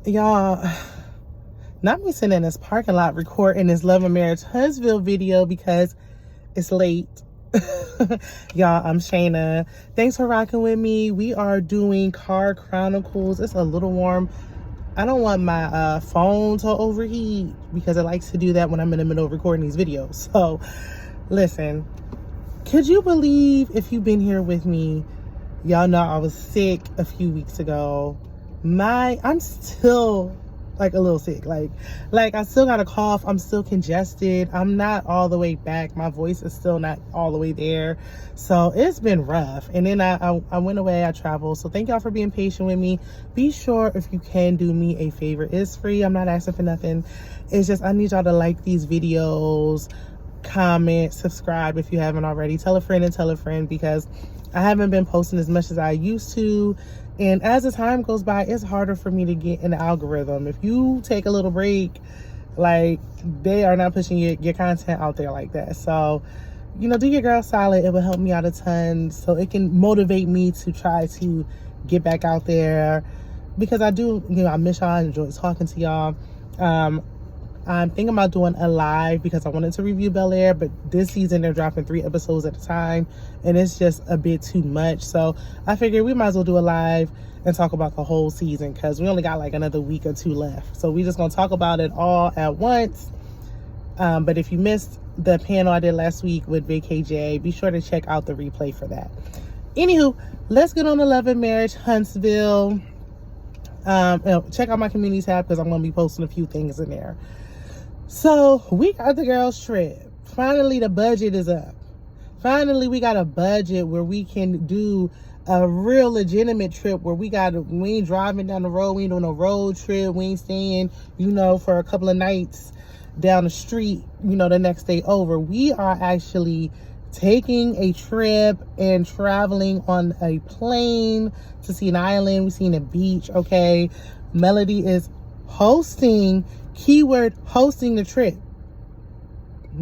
Y'all, not me sitting in this parking lot recording this Love and Marriage Huntsville video because it's late. Y'all, I'm Shayna. Thanks for rocking with me. We are doing Car Chronicles. It's a little warm. I don't want my phone to overheat because it likes to do that when I'm in the middle of recording these videos. So, listen, could you believe, if you've been here with me, y'all know I was sick a few weeks ago. I'm still like a little sick. Like I still got a cough. I'm still congested. I'm not all the way back. My voice is still not all the way there. So it's been rough. And then I went away. I traveled. So thank y'all for being patient with me. Be sure, if you can, do me a favor. It's free. I'm not asking for nothing. It's just I need y'all to like these videos, comment, subscribe if you haven't already. Tell a friend and tell a friend, because I haven't been posting as much as I used to. And as the time goes by, it's harder for me to get in the algorithm. If you take a little break, like, they are not pushing your content out there like that. So, do your girl solid. It will help me out a ton, so it can motivate me to try to get back out there, because I do, I miss y'all. I enjoy talking to y'all. I'm thinking about doing a live because I wanted to review Bel Air, but this season they're dropping 3 episodes at a time and it's just a bit too much. So I figured we might as well do a live and talk about the whole season, because we only got like another week or 2 left. So we just gonna talk about it all at once. But if you missed the panel I did last week with Big KJ, be sure to check out the replay for that. Anywho, let's get on to Love and Marriage Huntsville. Check out my community tab because I'm gonna be posting a few things in there. So we got the girls' trip. Finally, the budget is up. Finally, we got a budget where we can do a real legitimate trip where we ain't driving down the road. We ain't doing a road trip. We ain't staying, for a couple of nights down the street, the next day over. We are actually taking a trip and traveling on a plane to see an island. We're seeing a beach, okay? Melody is hosting, keyword hosting, the trip,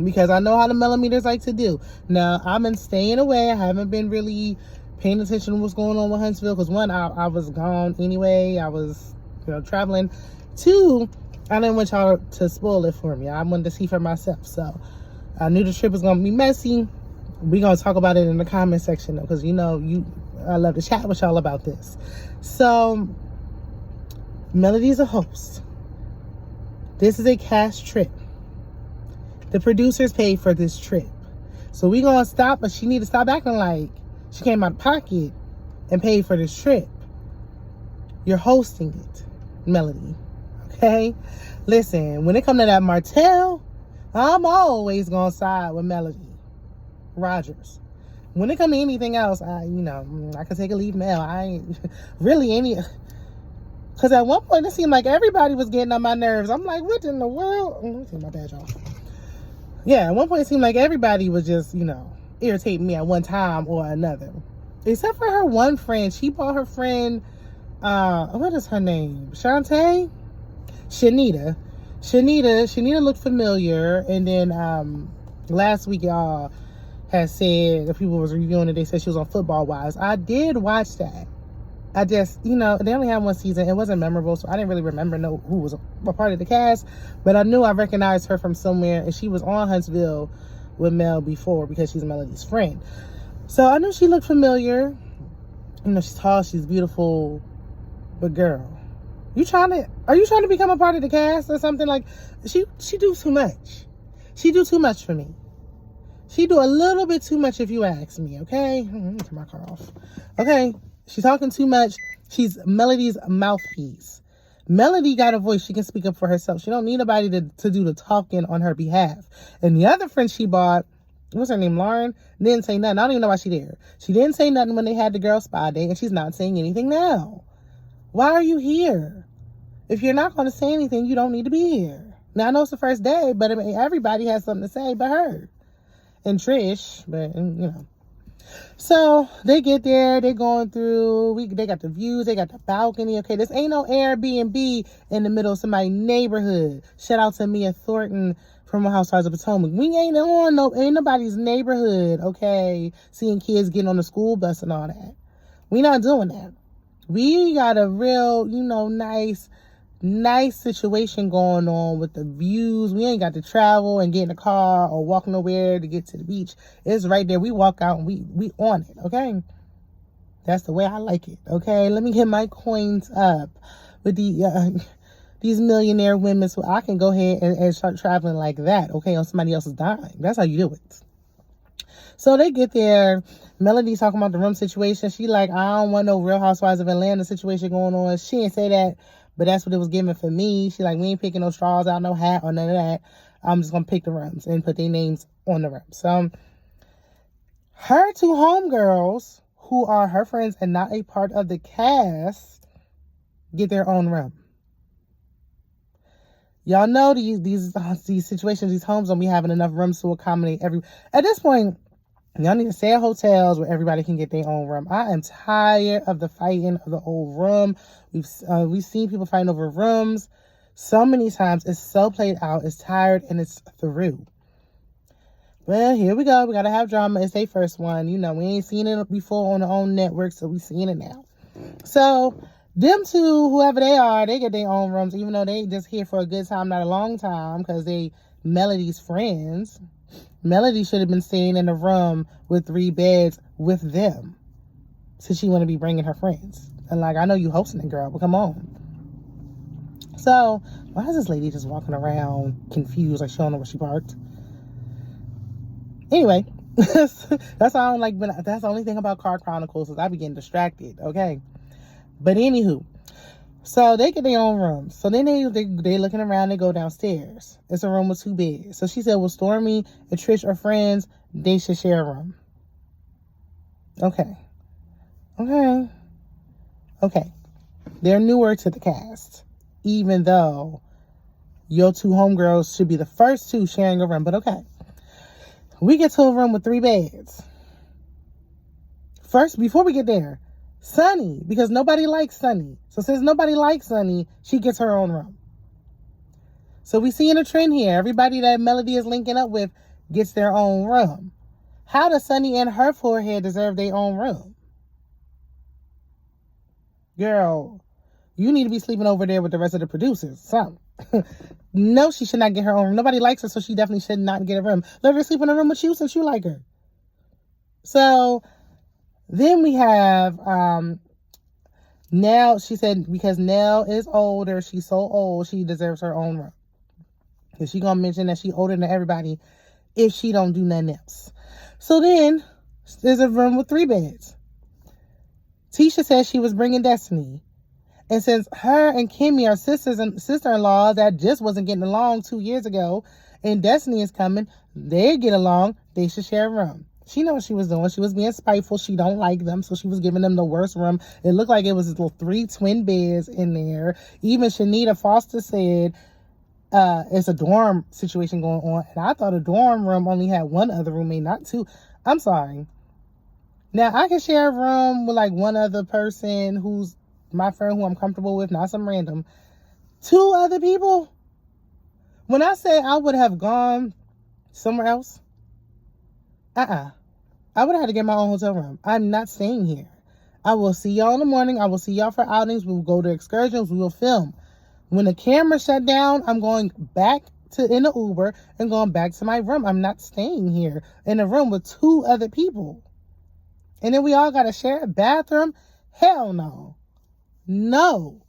because I know how the millimeters like to do. Now, I've been staying away. I haven't been really paying attention to what's going on with Huntsville, because 1, I was gone anyway. I was, traveling. 2, I didn't want y'all to spoil it for me. I wanted to see for myself. So I knew the trip was going to be messy. We're going to talk about it in the comment section, though, because, I love to chat with y'all about this. So Melody's a host. This is a cash trip. The producers paid for this trip. So we gonna stop, but she need to stop acting like she came out of pocket and paid for this trip. You're hosting it, Melody. Okay? Listen, when it come to that Martell, I'm always gonna side with Melody Rogers. When it come to anything else, I can take a leave now. I ain't really any. Because at one point, it seemed like everybody was getting on my nerves. I'm like, what in the world? Let me take my badge off. Yeah, at one point, it seemed like everybody was just, irritating me at one time or another. Except for her one friend. She bought her friend, what is her name? Shanamcd? Shanita looked familiar. And then last week, y'all had said, the people was reviewing it, they said she was on Football Wives. I did watch that. I just, they only had 1 season. It wasn't memorable, so I didn't really remember who was a part of the cast. But I knew I recognized her from somewhere, and she was on Huntsville with Mel before because she's Melody's friend. So I knew she looked familiar. She's tall, she's beautiful. But girl, are you trying to become a part of the cast or something? Like, she do too much. She do too much for me. She do a little bit too much, if you ask me, okay? Let me turn my car off. Okay. She's talking too much. She's Melody's mouthpiece. Melody got a voice. She can speak up for herself. She don't need nobody to do the talking on her behalf. And the other friend she bought, what's her name, Lauren, didn't say nothing. I don't even know why she there. She didn't say nothing when they had the girl spa day, and she's not saying anything now. Why are you here? If you're not going to say anything, you don't need to be here. Now, I know it's the first day, but everybody has something to say but her. And Trish, but, So they get there, they going through, they got the views, they got the balcony. Okay, this ain't no Airbnb in the middle of somebody's neighborhood. Shout out to Mia Thornton from Housewives of Potomac. We ain't nobody's neighborhood, okay, seeing kids getting on the school bus and all that. We not doing that. We got a real, nice nice situation going on with the views. We ain't got to travel and get in a car or walk nowhere to get to the beach. It's right there. We walk out and we on it, okay? That's the way I like it, okay? Let me get my coins up with these millionaire women so I can go ahead and start traveling like that, okay, on somebody else's dime. That's how you do it. So they get there. Melody's talking about the room situation. She like, I don't want no Real Housewives of Atlanta situation going on. She didn't say that, but that's what it was given for me. She like, we ain't picking no straws out, no hat or none of that. I'm just going to pick the rooms and put their names on the rooms. So her two homegirls, who are her friends and not a part of the cast, get their own room. Y'all know these situations, these homes don't be having enough rooms to accommodate every. At this point, y'all need to stay at hotels where everybody can get their own room. I am tired of the fighting of the old room. We've seen people fighting over rooms so many times. It's so played out. It's tired and it's through. Well, here we go. We gotta have drama. It's their first one. You know, we ain't seen it before on our own network, so we seeing it now. So them two, whoever they are, they get their own rooms, even though they just here for a good time, not a long time, because they Melody's friends. Melody should have been staying in a room with 3 beds with them, since she want to be bringing her friends. And like, I know you hosting it, girl, but come on. So why is this lady just walking around confused, like she don't know where she parked? Anyway, that's why I don't like. But that's the only thing about Car Chronicles is I be getting distracted. Okay. But anywho, so they get their own rooms. So then they looking around, they go downstairs. It's a room with 2 beds. So she said, well, Stormy and Trish are friends. They should share a room. Okay. They're newer to the cast, even though your 2 homegirls should be the first 2 sharing a room. But okay. We get to a room with 3 beds. First, before we get there, Sunny, because nobody likes Sunny. So since nobody likes Sunny, she gets her own room. So we seeing a trend here. Everybody that Melody is linking up with gets their own room. How does Sunny and her forehead deserve their own room? Girl, you need to be sleeping over there with the rest of the producers. Something. No, she should not get her own room. Nobody likes her, so she definitely should not get a room. Let her sleep in a room with you since you like her. So then we have Nell. She said because Nell is older, she's so old, she deserves her own room. Because she gonna mention that she older than everybody if she don't do nothing else. So then there's a room with 3 beds. Tisha said she was bringing Destiny. And since her and Kimmy are sisters and sister-in-law that just wasn't getting along 2 years ago, and Destiny is coming, they get along, they should share a room. She knows what she was doing. She was being spiteful. She don't like them, so she was giving them the worst room. It looked like it was little 3 twin beds in there. Even Shanita Foster said it's a dorm situation going on. And I thought a dorm room only had 1 other roommate, not 2. I'm sorry. Now, I can share a room with like 1 other person who's my friend who I'm comfortable with, not some random. 2 other people? When I say I would have gone somewhere else, I would have had to get my own hotel room. I'm not staying here. I will see y'all in the morning. I will see y'all for outings. We will go to excursions. We will film. When the camera shut down, I'm going back in the Uber and going back to my room. I'm not staying here in a room with 2 other people. And then we all got to share a bathroom? Hell no. No.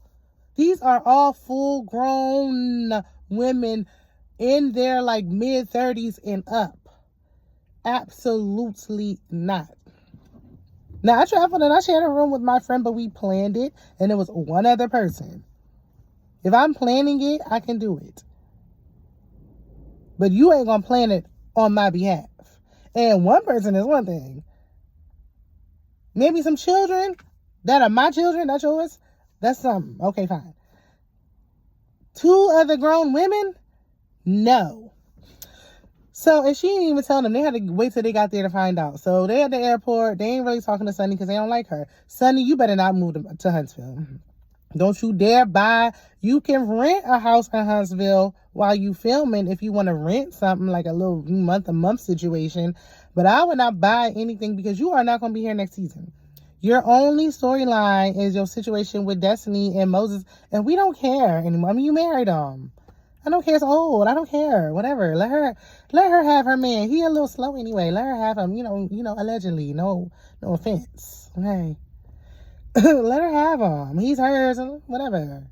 These are all full-grown women in their like mid-30s and up. Absolutely not. Now, I traveled and I shared a room with my friend, but we planned it, and it was 1 other person. If I'm planning it, I can do it. But you ain't going to plan it on my behalf. And 1 person is one thing. Maybe some children that are my children, not yours. That's something. Okay, fine. 2 other grown women? No. So, and she didn't even tell them. They had to wait till they got there to find out. So, they at the airport. They ain't really talking to Sunny because they don't like her. Sunny, you better not move to Huntsville. Don't you dare buy. You can rent a house in Huntsville while you filming if you want to rent something like a little month-to-month situation. But I would not buy anything because you are not going to be here next season. Your only storyline is your situation with Destiny and Moses, and we don't care anymore. I mean, you married him. I don't care. It's old. I don't care. Whatever. Let her have her man. He a little slow anyway. Let her have him. Allegedly. No offense. Okay. Let her have him. He's hers. Whatever.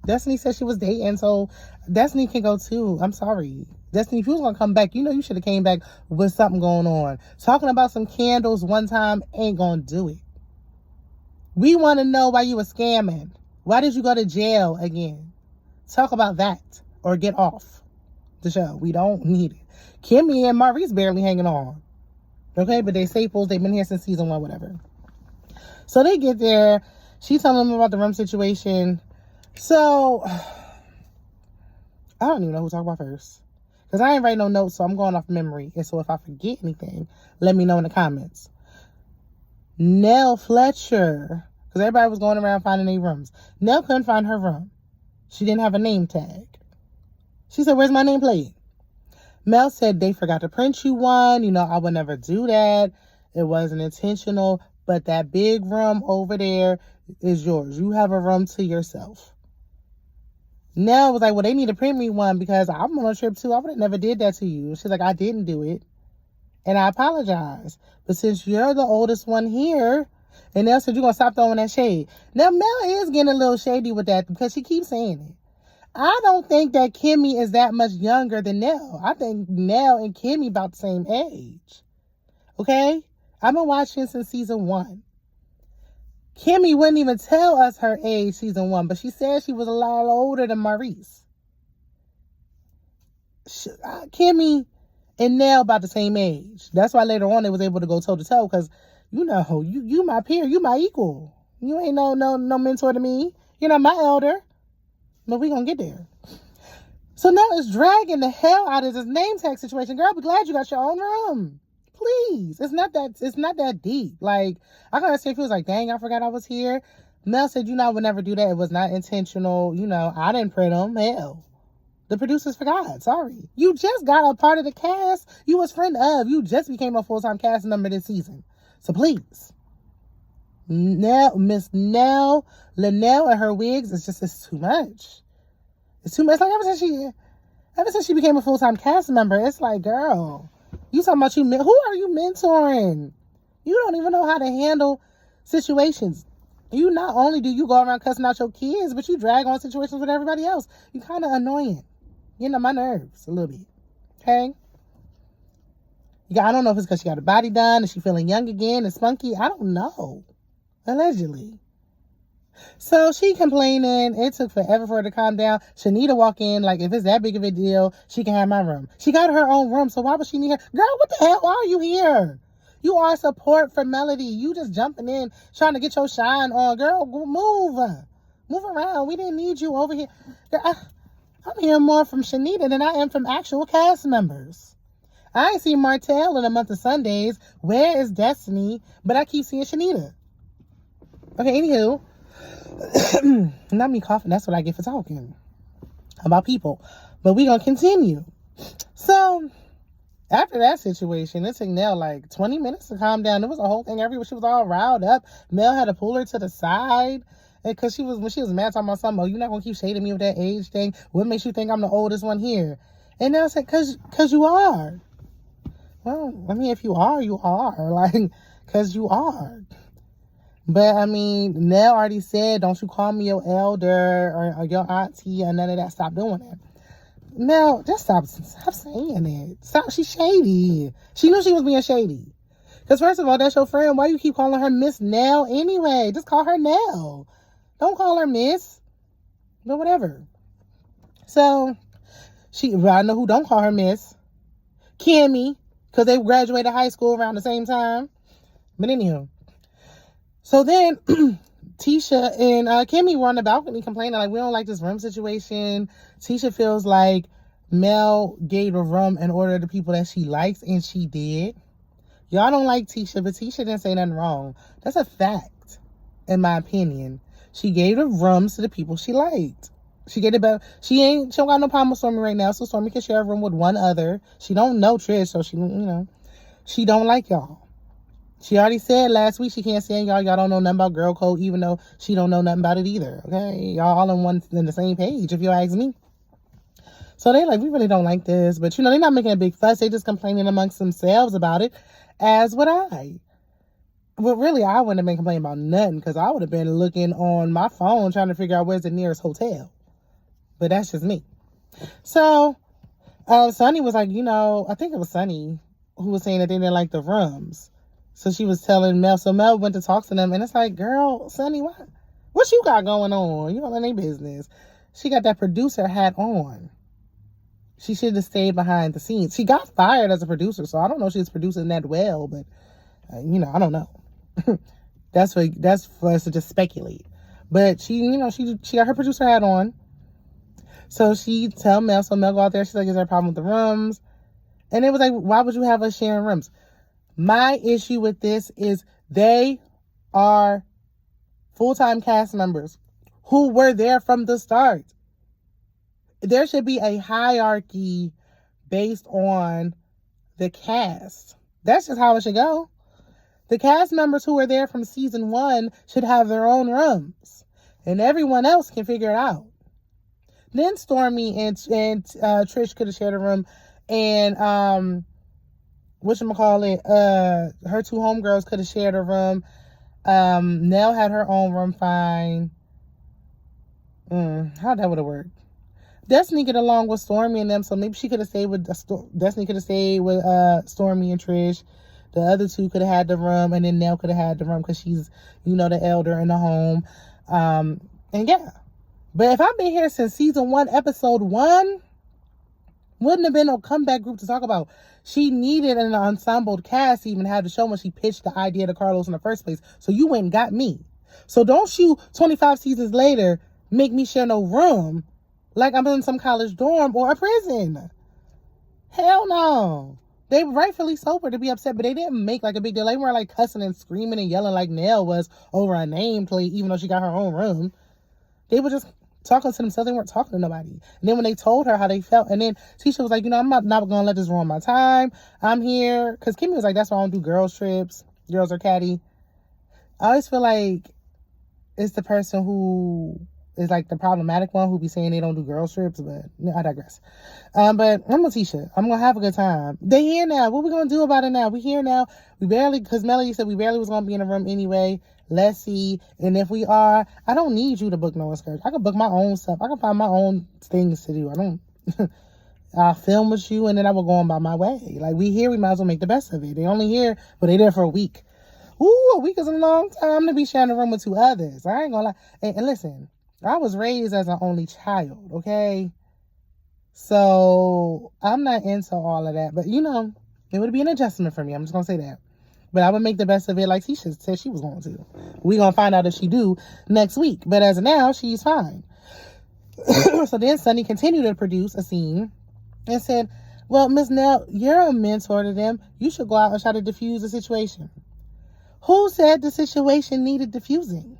Destiny said she was dating, so Destiny can go too. I'm sorry. Destiny, if you was gonna come back, you should have came back with something going on. Talking about some candles one time ain't gonna do it. We want to know why you were scamming. Why did you go to jail again? Talk about that or get off the show. We don't need it. Kimmy and Maurice barely hanging on. Okay, but they staples. They've been here since season 1, whatever. So they get there. She's telling them about the room situation. So I don't even know who to talk about first. Because I ain't writing no notes, so I'm going off memory. And so if I forget anything, let me know in the comments. Nell Fletcher, because everybody was going around finding their rooms. Nell couldn't find her room. She didn't have a name tag. She said, where's my nameplate? Mel said, they forgot to print you one. I would never do that. It wasn't intentional. But that big room over there is yours. You have a room to yourself. Nell was like, well, they need to print me one because I'm on a trip too. I would have never did that to you. She's like, I didn't do it. And I apologize. But since you're the oldest one here, and Nell said you're going to stop throwing that shade. Now, Mel is getting a little shady with that because she keeps saying it. I don't think that Kimmy is that much younger than Nell. I think Nell and Kimmy about the same age. Okay? I've been watching since season 1. Kimmy wouldn't even tell us her age season 1, but she said she was a lot older than Maurice. Kimmy and Nell about the same age. That's why later on they was able to go toe to toe because you my peer, you my equal. You ain't no mentor to me. You're not my elder. But we gonna get there. So now it's dragging the hell out of this name tag situation. Girl, be glad you got your own room. Please. It's not that deep. Like, I can understand if it was like, dang, I forgot I was here. Mel said, I would never do that. It was not intentional. I didn't print them. Hell. The producers forgot. Sorry. You just got a part of the cast you was friend of. You just became a full-time cast member this season. So please. Miss Nell, Linnell and her wigs, it's too much. It's too much. Like ever since she became a full-time cast member, it's like, girl, you talking about who are you mentoring? You don't even know how to handle situations. You not only do you go around cussing out your kids, but you drag on situations with everybody else. You kind of annoying. Getting on my nerves a little bit. Okay? I don't know if it's because she got her body done and she feeling young again and spunky. I don't know. Allegedly. So she complaining. It took forever for her to calm down. Shanita walk in like, if it's that big of a deal, she can have my room. She got her own room, so why would she need her? Girl, what the hell? Why are you here? You are support for Melody. You just jumping in, trying to get your shine on. Girl, move. Move around. We didn't need you over here. Girl, I'm hearing more from Shanita than I am from actual cast members. I ain't seen Martell in a month of Sundays. Where is Destiny? But I keep seeing Shanita. Okay, anywho. Not me coughing. That's what I get for talking about people. But we gonna continue. So, after that situation, it took Nell like 20 minutes to calm down. There was a whole thing everywhere. She was all riled up. Mel had to pull her to the side. Because when she was mad talking about something, oh, you're not going to keep shading me with that age thing. What makes you think I'm the oldest one here? And Nell said, because you are. Well, I mean, if you are, you are. Like, because you are. But, I mean, Nell already said, don't you call me your elder or your auntie or none of that. Stop doing that. Nell, just stop saying it. Stop. She's shady. She knew she was being shady. Because, first of all, that's your friend. Why you keep calling her Miss Nell anyway? Just call her Nell. Don't call her Miss. But whatever. So, I know who don't call her Miss. Kimmy. Because they graduated high school around the same time. But anywho. So then, Tisha and Kimmy were on the balcony complaining, like, we don't like this room situation. Tisha feels like Mel gave a room in order to people that she likes, and she did. Y'all don't like Tisha, but Tisha didn't say nothing wrong. That's a fact, in my opinion. She gave the rooms to the people she liked. She don't got no problem with Stormy right now, so Stormy can share a room with one other. She don't know Trish, so she don't like y'all. She already said last week she can't stand y'all. Y'all don't know nothing about girl code, even though she don't know nothing about it either. Okay, y'all all on the same page, if you ask me. So they like, we really don't like this, but they're not making a big fuss. They just complaining amongst themselves about it, as would I. But really, I wouldn't have been complaining about nothing, because I would have been looking on my phone trying to figure out where's the nearest hotel. But that's just me. So Sunny was like, I think it was Sunny who was saying that they didn't like the rooms. So she was telling Mel. So Mel went to talk to them, and it's like, girl, Sunny, what you got going on? You don't know any business. She got that producer hat on. She should have stayed behind the scenes. She got fired as a producer, so I don't know if she's producing that well, but I don't know. That's for us to just speculate. But she got her producer hat on. So she tell Mel, so Mel go out there, she's like, is there a problem with the rooms? And it was like, why would you have us sharing rooms? My issue with this is they are full-time cast members who were there from the start. There should be a hierarchy based on the cast. That's just how it should go. The cast members who were there from season 1 should have their own rooms, and everyone else can figure it out. Then Stormy and Trish could have shared a room, and her two homegirls could have shared a room. Nell had her own room, fine. How that would have worked? Destiny get along with Stormy and them, so maybe she could have stayed with Destiny could have stayed with Stormy and Trish. The other two could have had the room, and then Nell could have had the room because she's, the elder in the home. And yeah. But if I've been here since season 1, episode 1, wouldn't have been no comeback group to talk about. She needed an ensemble cast to even have the show when she pitched the idea to Carlos in the first place. So you went and got me. So don't you, 25 seasons later, make me share no room like I'm in some college dorm or a prison. Hell no. They were rightfully sober to be upset, but they didn't make like a big deal. They weren't like cussing and screaming and yelling like Nell was over a nameplate, even though she got her own room. They were just talking to themselves. They weren't talking to nobody. And then when they told her how they felt, and then Tisha was like, I'm not going to let this ruin my time. I'm here. Because Kimmy was like, that's why I don't do girls trips. Girls are catty. I always feel like it's the person who is like the problematic one who be saying they don't do girls trips, but I digress. But I'm with Tisha. I'm going to have a good time. They here now. What we going to do about it now? We here now. Because Melody said we barely was going to be in the room anyway. Let's see. And if we are, I don't need you to book no excursion. I can book my own stuff. I can find my own things to do. I'll film with you and then I will go on by my way. Like, we here, we might as well make the best of it. They only here, but they there for a week. Ooh, a week is a long time to be sharing a room with 2 others. I ain't gonna lie. And listen, I was raised as an only child, okay? So I'm not into all of that. But, it would be an adjustment for me. I'm just gonna say that. But I would make the best of it like Tisha said she was going to. We're going to find out if she do next week. But as of now, she's fine. So then Sunny continued to produce a scene and said, well, Miss Nell, you're a mentor to them. You should go out and try to diffuse the situation. Who said the situation needed diffusing?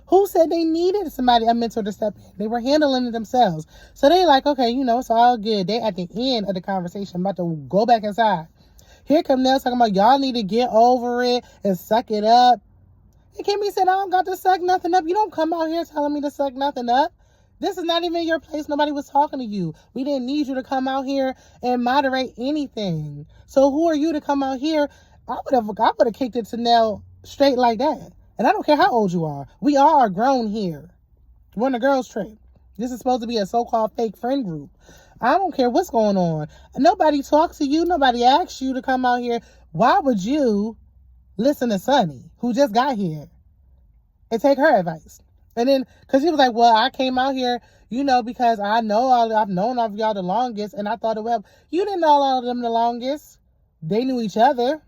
Who said they needed a mentor to step in? They were handling it themselves. So they like, okay, it's all good. They at the end of the conversation about to go back inside. Here come Nell talking about y'all need to get over it and suck it up. And Kimmy said, I don't got to suck nothing up. You don't come out here telling me to suck nothing up. This is not even your place. Nobody was talking to you. We didn't need you to come out here and moderate anything. So who are you to come out here? I would have kicked it to Nell straight like that. And I don't care how old you are. We all are grown here. We're on a girls trip. This is supposed to be a so-called fake friend group. I don't care what's going on. Nobody talks to you. Nobody asks you to come out here. Why would you listen to Sunny, who just got here, and take her advice? And then, because he was like, well, I came out here, because I've known all of y'all the longest, and I thought it would help. You didn't know all of them the longest. They knew each other.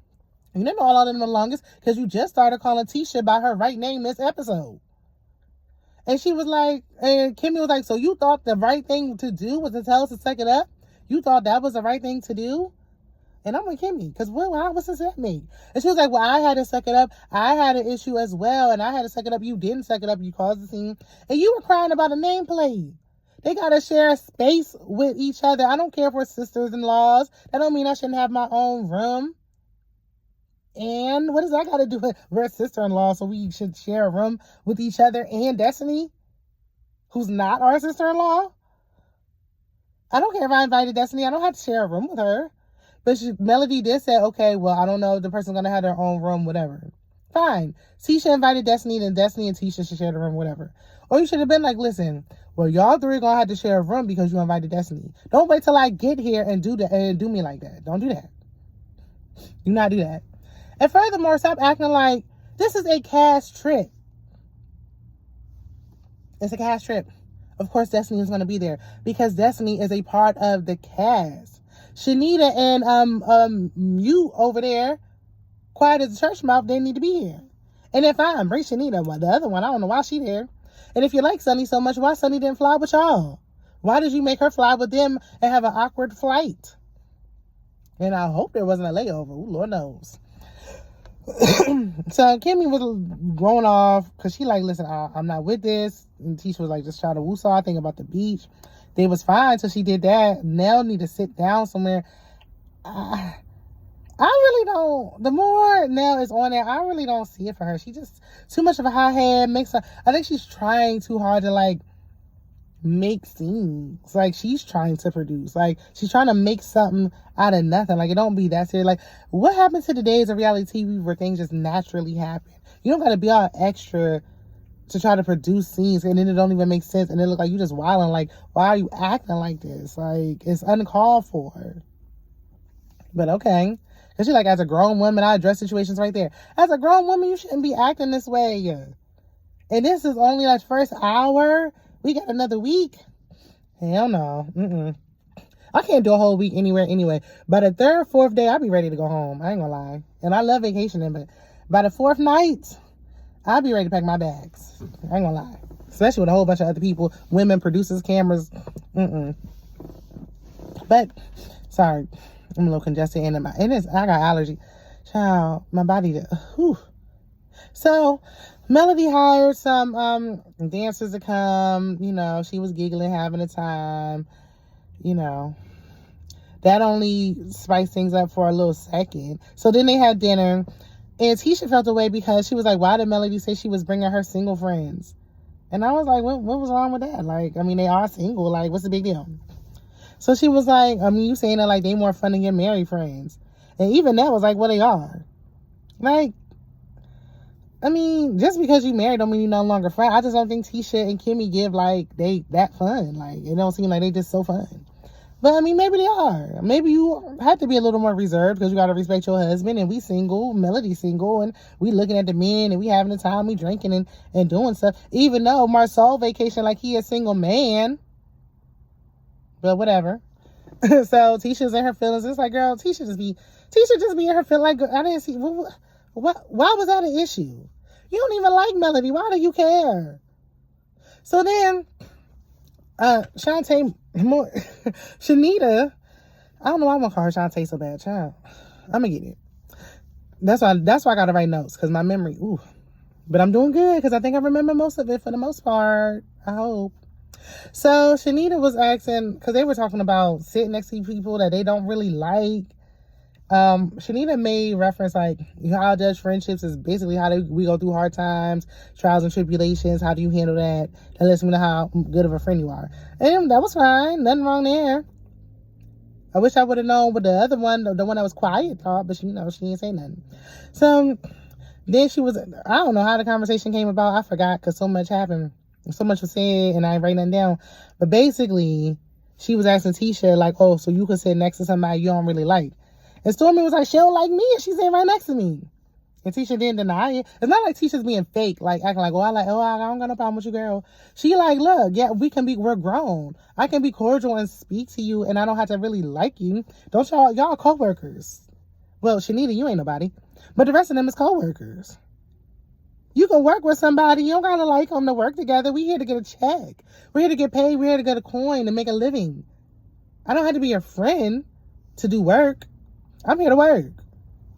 You didn't know all of them the longest, because you just started calling Tisha by her right name this episode. And she was like, and Kimmy was like, so you thought the right thing to do was to tell us to suck it up? You thought that was the right thing to do? And I'm like, Kimmy, because what sense that make? And she was like, well, I had to suck it up. I had an issue as well, and I had to suck it up. You didn't suck it up. You caused the scene. And you were crying about a nameplate. They got to share space with each other. I don't care if we're sisters-in-laws. That don't mean I shouldn't have my own room. and what does that got to do with we're sister-in-law, so we should share a room with each other and Destiny, who's not our sister-in-law? I don't care if I invited Destiny. I don't have to share a room with her. But Melody did say, okay, well, I don't know. The person's going to have their own room, whatever. Fine. Tisha invited Destiny, then Destiny and Tisha should share the room, whatever. Or you should have been like, listen, well, y'all three are going to have to share a room because you invited Destiny. Don't wait till I get here and do that and do me like that. Don't do that. Do not do that. And furthermore, stop acting like this is a cast trip. It's a cast trip. Of course, Destiny is going to be there because Destiny is a part of the cast. Shanita and you over there, quiet as a church mouse, they need to be here. And if I bring Shanita, well, the other one, I don't know why she there. And if you like Sunny so much, why Sunny didn't fly with y'all? Why did you make her fly with them and have an awkward flight? And I hope there wasn't a layover. Ooh, Lord knows. So Kimmy was going off because she like, listen, I'm not with this. And Tisha was like, just try to woosah, think about the beach. They was fine till she did that. Nell need to sit down somewhere. I really don't. The more Nell is on there, I really don't see it for her. She just too much of a hothead. I think she's trying too hard to like make scenes. Like she's trying to produce. Like she's trying to make something out of nothing. Like it don't be that serious. Like what happened to the days of reality TV where things just naturally happen? You don't got to be all extra to try to produce scenes and then it don't even make sense and it look like you just wilding. Like why are you acting like this? Like it's uncalled for. But okay. Cause she's like, as a grown woman, I address situations right there. As a grown woman, you shouldn't be acting this way. And this is only like first hour. We got another week. Hell no. I can't do a whole week anywhere anyway. By the third, fourth day, I'll be ready to go home. I ain't gonna lie. And I love vacationing, but by the fourth night, I'll be ready to pack my bags. I ain't gonna lie. Especially with a whole bunch of other people, women, producers, cameras. But, sorry. I'm a little congested and I got allergy. Child, my body, whew. So, Melody hired some dancers to come. You know, she was giggling, having a time. You know, that only spiced things up for a little second. So then they had dinner. And Tisha felt away because she was like, why did Melody say she was bringing her single friends? And I was like, what was wrong with that? Like, I mean, they are single. Like, what's the big deal? So she was like, I mean, you saying that like they more fun than your married friends. And even that was like, well, they are. Like, I mean, just because you married don't mean you no longer friends. I just don't think Tisha and Kimmy give like they that fun. Like, it don't seem like they just so fun. But I mean, maybe they are. Maybe you have to be a little more reserved because you got to respect your husband and we single, Melody's single, and we looking at the men and we having the time, we drinking and doing stuff. Even though Marcel vacation like he a single man. But whatever. So Tisha's in her feelings. It's like, girl, Tisha just be in her feelings. Like, I didn't see, why was that an issue? You don't even like Melody. Why do you care? So then, Shantae, Shanita, I don't know why I'm gonna call her Shantae so bad, child. I'm gonna get it. That's why I gotta write notes, because my memory, ooh. But I'm doing good, because I think I remember most of it for the most part. I hope. So Shanita was asking, because they were talking about sitting next to people that they don't really like. Shanita made reference like how I judge friendships is basically how we go through hard times, trials and tribulations. How do you handle that? That lets me know how good of a friend you are. And that was fine. Nothing wrong there. I wish I would have known what the other one, the one that was quiet, thought, but she didn't say nothing. So then she was, I don't know how the conversation came about. I forgot because so much happened. So much was said and I ain't writing nothing down. But basically, she was asking Tisha, like, oh, so you could sit next to somebody you don't really like. And Stormy was like, she don't like me, and she's sitting right next to me. And Tisha didn't deny it. It's not like Tisha's being fake, like acting like, I don't got no problem with you, girl. She like, look, yeah, we're grown. I can be cordial and speak to you, and I don't have to really like you. Don't y'all co-workers. Well, Shanita, you ain't nobody. But the rest of them is co-workers. You can work with somebody. You don't got to like them to work together. We here to get a check. We're here to get paid. We're here to get a coin to make a living. I don't have to be your friend to do work. I'm here to work.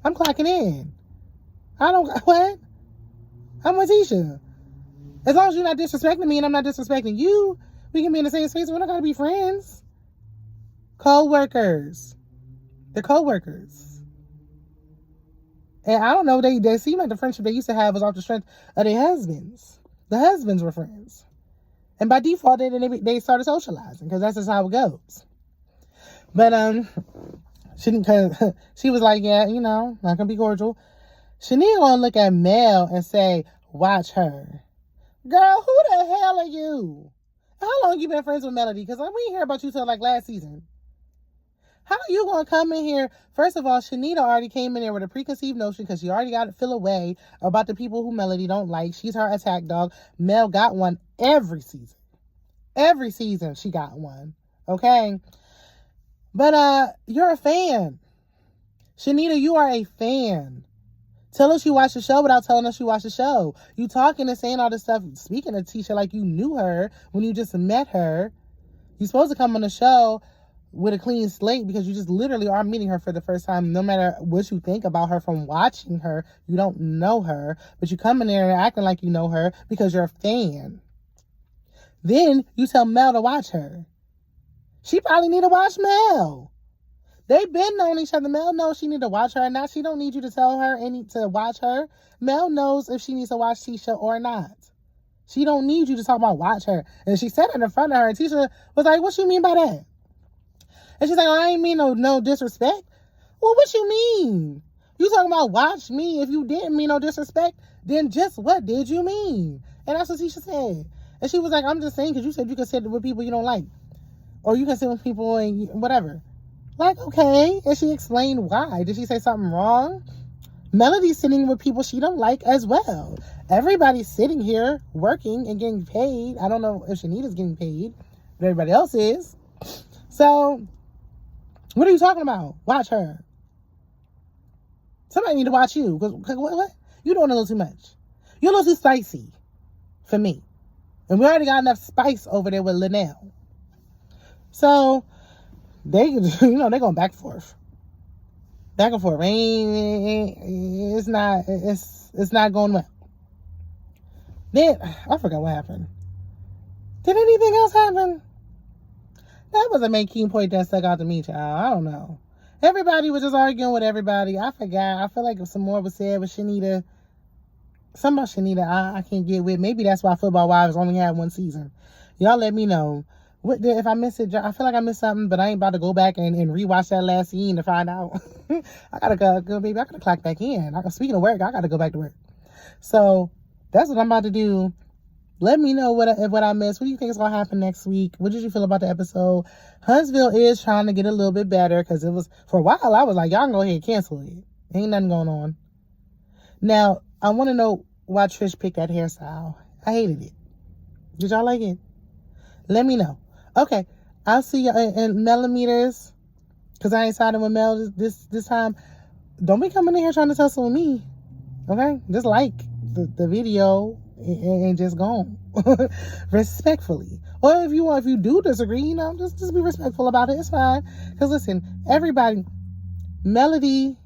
I'm clocking in. What? I'm with Tisha. As long as you're not disrespecting me and I'm not disrespecting you, we can be in the same space. We don't got to be friends. Co-workers. They're co-workers. And I don't know, they seem like the friendship they used to have was off the strength of their husbands. The husbands were friends. And by default, they started socializing because that's just how it goes. But she was like, yeah, you know, not gonna be cordial. Shanita gonna look at Mel and say, watch her. Girl, who the hell are you? How long you been friends with Melody? Because we didn't hear about you till like last season. How are you going to come in here? First of all, Shanita already came in there with a preconceived notion because she already got to feel away about the people who Melody don't like. She's her attack dog. Mel got one every season. Every season she got one. Okay? But you're a fan. Shanita, you are a fan. Tell us you watch the show without telling us you watch the show. You talking and saying all this stuff, speaking to Tisha like you knew her when you just met her. You're supposed to come on the show with a clean slate because you just literally are meeting her for the first time. No matter what you think about her from watching her, you don't know her. But you come in there and acting like you know her because you're a fan. Then you tell Mel to watch her. She probably need to watch Mel. They've been knowing each other. Mel knows she need to watch her or not. She don't need you to tell her to watch her. Mel knows if she needs to watch Tisha or not. She don't need you to talk about watch her. And she said it in front of her, and Tisha was like, what you mean by that? And she's like, oh, I ain't mean no disrespect. Well, what you mean? You talking about watch me. If you didn't mean no disrespect, then just what did you mean? And that's what Tisha said. And she was like, I'm just saying because you said you can sit with people you don't like. Or you can sit with people and whatever. Like, okay. And she explained why. Did she say something wrong? Melody's sitting with people she don't like as well. Everybody's sitting here working and getting paid. I don't know if Shanita's getting paid, but everybody else is. So, what are you talking about? Watch her. Somebody need to watch you. Cause what? You're doing a little too much. You're a little too spicy for me. And we already got enough spice over there with Linnell. So, they're going back and forth. Back and forth. It's not going well. Then, I forgot what happened. Did anything else happen? That was a main key point that stuck out to me, child. I don't know. Everybody was just arguing with everybody. I forgot. I feel like if some more was said with Shanita. Something about Shanita I can't get with. Maybe that's why Football Wives only had one season. Y'all let me know. If I missed it, I feel like I missed something, but I ain't about to go back and rewatch that last scene to find out. I gotta go, baby. I gotta clock back in. Speaking of work, I gotta go back to work. So that's what I'm about to do. Let me know what I missed. What do you think is gonna happen next week? What did you feel about the episode? Huntsville is trying to get a little bit better because it was for a while. I was like, y'all can go ahead and cancel it. Ain't nothing going on. Now I want to know why Trish picked that hairstyle. I hated it. Did y'all like it? Let me know. Okay, I'll see you in millimeters because I ain't siding with Mel this time. Don't be coming in here trying to tussle with me. Okay, just like the video and just go on respectfully. Or if you do disagree, just be respectful about it. It's fine. Because listen, everybody, Melody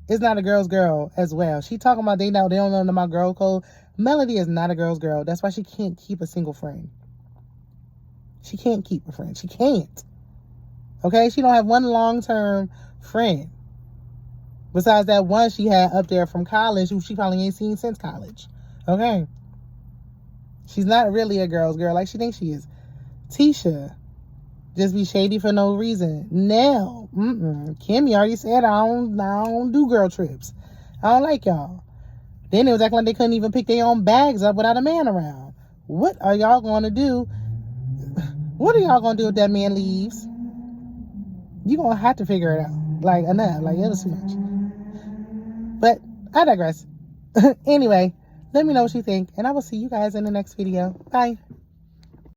is not a girl's girl as well. She talking about they don't know about girl code. Melody is not a girl's girl. That's why she can't keep a single friend. She can't keep a friend. She can't. Okay? She don't have one long-term friend. Besides that one she had up there from college, who she probably ain't seen since college. Okay? She's not really a girl's girl like she thinks she is. Tisha just be shady for no reason. Nell, Kimmy already said I don't do girl trips. I don't like y'all. Then it was acting like they couldn't even pick their own bags up without a man around. What are y'all going to do? What are y'all going to do if that man leaves? You're going to have to figure it out. Like, enough. Like, it was too much. But I digress. Anyway, let me know what you think. And I will see you guys in the next video. Bye.